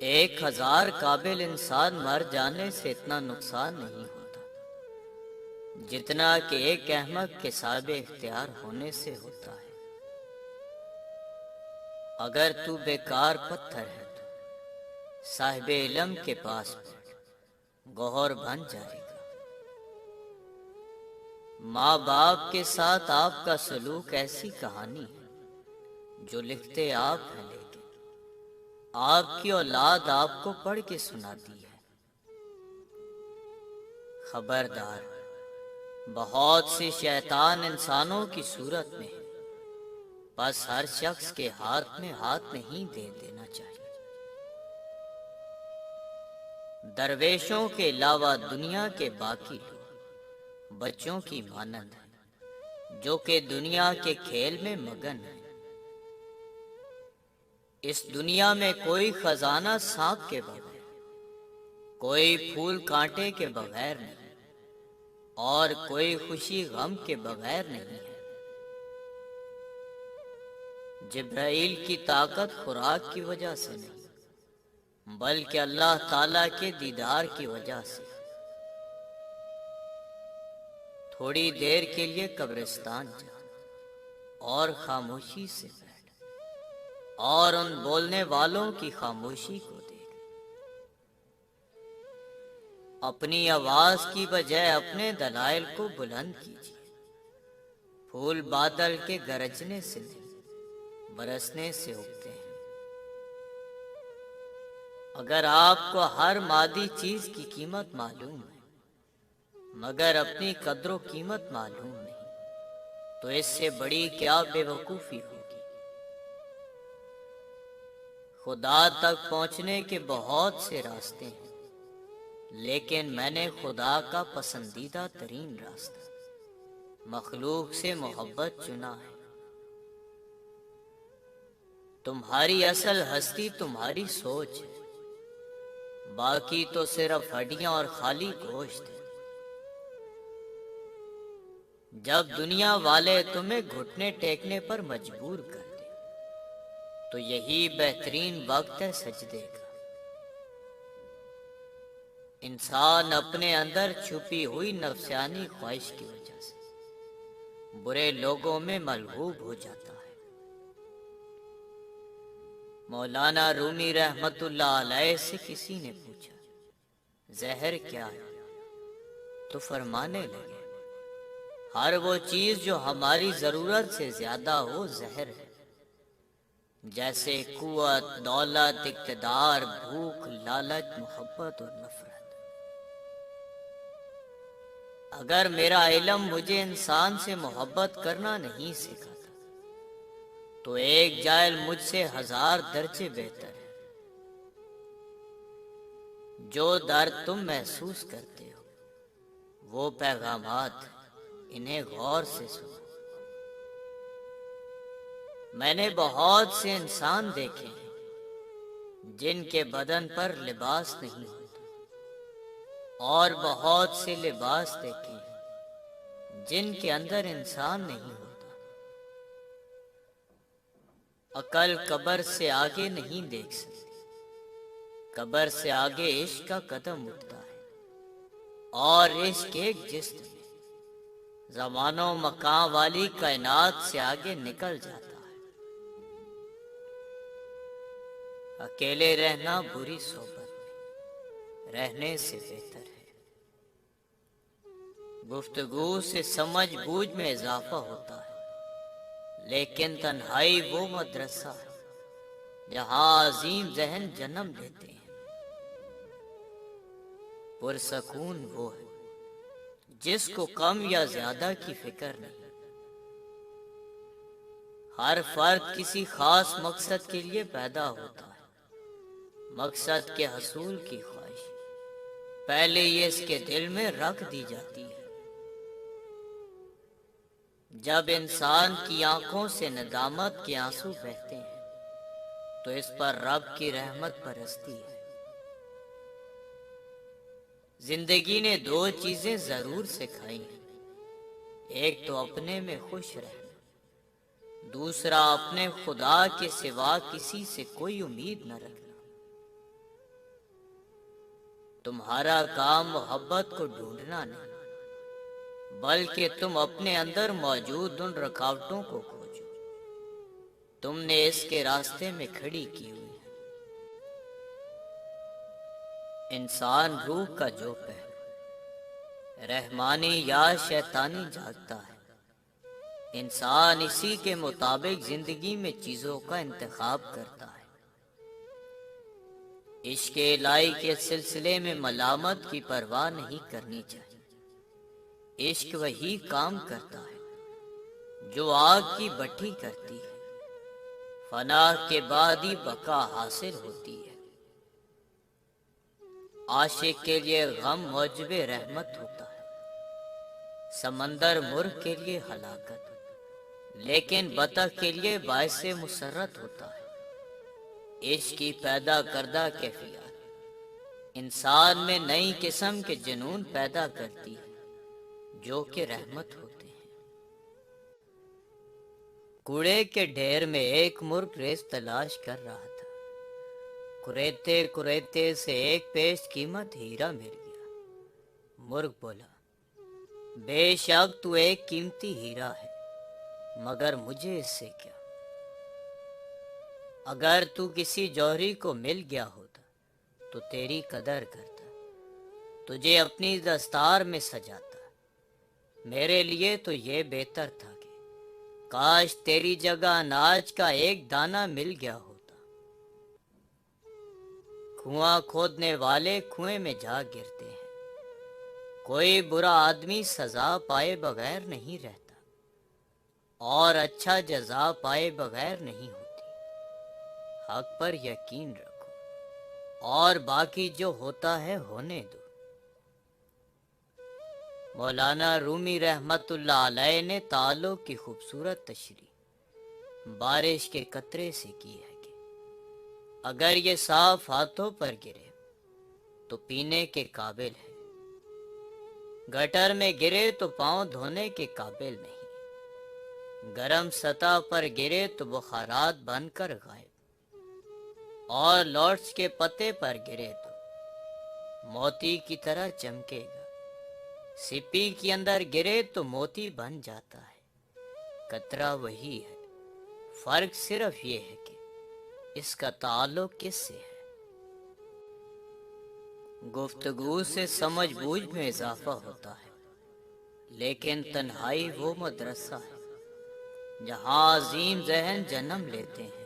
1000 قابل انسان مر جانے سے اتنا نقصان نہیں ہوتا جتنا کہ ایک احمق کے صاحب اختیار ہونے سے ہوتا ہے۔ اگر تو بیکار پتھر ہے تو صاحب علم کے پاس بیٹھ، گوہر بن جائے گا۔ ماں باپ کے ساتھ آپ کا سلوک ایسی کہانی ہے جو لکھتے آپ ہیں، لیکن آپ کی اولاد آپ کو پڑھ کے سناتی ہے۔ خبردار، بہت سے شیطان انسانوں کی صورت میں ہے، بس ہر شخص کے ہاتھ میں ہاتھ نہیں دے دینا چاہیے۔ درویشوں کے علاوہ دنیا کے باقی لوگ بچوں کی مانند ہیں جو کہ دنیا کے کھیل میں مگن ہیں۔ اس دنیا میں کوئی خزانہ سانپ کے بغیر، کوئی پھول کانٹے کے بغیر نہیں، اور کوئی خوشی غم کے بغیر نہیں ہے۔ جبرائیل کی طاقت خوراک کی وجہ سے نہیں، بلکہ اللہ تعالیٰ کے دیدار کی وجہ سے۔ تھوڑی دیر کے لیے قبرستان جا اور خاموشی سے بیٹھ، اور ان بولنے والوں کی خاموشی کو دیکھ۔ اپنی آواز کی بجائے اپنے دلائل کو بلند کیجیے۔ پھول بادل کے گرجنے سے نہیں، برسنے سے اگتے ہیں۔ اگر آپ کو ہر مادی چیز کی قیمت معلوم ہے مگر اپنی قدر و قیمت معلوم نہیں، تو اس سے بڑی کیا بے وقوفی ہوگی۔ خدا تک پہنچنے کے بہت سے راستے ہیں، لیکن میں نے خدا کا پسندیدہ ترین راستہ مخلوق سے محبت چنا ہے۔ تمہاری اصل ہستی تمہاری سوچ ہے، باقی تو صرف ہڈیاں اور خالی گوشت ہے۔ جب دنیا والے تمہیں گھٹنے ٹیکنے پر مجبور کر دیں تو یہی بہترین وقت ہے سجدے کا۔ انسان اپنے اندر چھپی ہوئی نفسانی خواہش کی وجہ سے برے لوگوں میں ملہوب ہو جاتا ہے۔ مولانا رومی رحمت اللہ علیہ سے کسی نے پوچھا، زہر کیا ہے؟ تو فرمانے لگے، ہر وہ چیز جو ہماری ضرورت سے زیادہ ہو زہر ہے، جیسے قوت، دولت، اقتدار، بھوک، لالچ، محبت اور نفرت۔ اگر میرا علم مجھے انسان سے محبت کرنا نہیں سکھاتا تو ایک جاہل مجھ سے 1000 درجے بہتر ہے۔ جو درد تم محسوس کرتے ہو وہ پیغامات، انہیں غور سے سنو۔ میں نے بہت سے انسان دیکھے ہیں جن کے بدن پر لباس نہیں ہوتا، اور بہت سے لباس دیکھے ہیں جن کے اندر انسان نہیں ہوتا۔ عقل قبر سے آگے نہیں دیکھ سکتی، قبر سے آگے عشق کا قدم اٹھتا ہے، اور عشق ایک جسم میں زمان و مکان والی کائنات سے آگے نکل جاتا ہے۔ اکیلے رہنا بری صحبت میں رہنے سے بہتر ہے۔ گفتگو سے سمجھ بوجھ میں اضافہ ہوتا ہے، لیکن تنہائی وہ مدرسہ ہے جہاں عظیم ذہن جنم لیتے ہیں۔ پرسکون وہ ہے جس کو کم یا زیادہ کی فکر نہیں۔ ہر فرد کسی خاص مقصد کے لیے پیدا ہوتا ہے۔ مقصد کے حصول کی خواہش پہلے یہ اس کے دل میں رکھ دی جاتی ہے۔ جب انسان کی آنکھوں سے ندامت کے آنسو بہتے ہیں تو اس پر رب کی رحمت برستی ہے۔ زندگی نے 2 چیزیں ضرور سکھائی ہیں، ایک تو اپنے میں خوش رہنا، دوسرا اپنے خدا کے سوا کسی سے کوئی امید نہ رکھنا۔ تمہارا کام محبت کو ڈھونڈنا نہیں، بلکہ تم اپنے اندر موجود ان رکاوٹوں کو کھوجو تم نے اس کے راستے میں کھڑی کی ہوئی ہے۔ انسان روح کا جو پہلو رحمانی یا شیطانی جاگتا ہے، انسان اسی کے مطابق زندگی میں چیزوں کا انتخاب کرتا ہے۔ عشق الہی کے سلسلے میں ملامت کی پرواہ نہیں کرنی چاہیے۔ عشق وہی کام کرتا ہے جو آگ کی بھٹی کرتی ہے، فنا کے بعد ہی بقا حاصل ہوتی ہے۔ عاشق کے لیے غم موجب رحمت ہوتا ہے، سمندر مرغ کے لیے ہلاکت، لیکن بطخ کے لیے باعث مسرت ہوتا ہے۔ عشق کی پیدا کردہ کیفیات انسان میں نئی قسم کے جنون پیدا کرتی ہے جو کہ رحمت ہوتے ہیں۔ کوڑے کے ڈھیر میں ایک مرغ ریز تلاش کر رہا تھا۔ کریتے کریتے سے ایک پیش قیمت ہیرا مل گیا۔ مرغ بولا، بے شک تو ایک قیمتی ہیرا ہے، مگر مجھے اس سے کیا؟ اگر تو کسی جوہری کو مل گیا ہوتا تو تیری قدر کرتا، تجھے اپنی دستار میں سجاتا۔ میرے لیے تو یہ بہتر تھا کہ کاش تیری جگہ اناج کا ایک دانہ مل گیا ہوتا۔ کنواں کھودنے والے کنویں میں جا گرتے ہیں، کوئی برا آدمی سزا پائے بغیر نہیں رہتا، اور اچھا جزا پائے بغیر نہیں ہوتی۔ حق پر یقین رکھو اور باقی جو ہوتا ہے ہونے دو۔ مولانا رومی رحمت اللہ علیہ نے تعلق کی خوبصورت تشریح بارش کے قطرے سے کی ہے کہ اگر یہ صاف ہاتھوں پر گرے تو پینے کے قابل ہے، گٹر میں گرے تو پاؤں دھونے کے قابل نہیں، گرم سطح پر گرے تو بخارات بن کر غائب، اور لوٹس کے پتے پر گرے تو موتی کی طرح چمکے گا، سپی کے اندر گرے تو موتی بن جاتا ہے۔ قطرہ وہی ہے، فرق صرف یہ ہے کہ اس کا تعلق کس سے ہے۔ گفتگو سے سمجھ بوجھ میں اضافہ ہوتا ہے، لیکن تنہائی وہ مدرسہ ہے جہاں عظیم ذہن جنم لیتے ہیں۔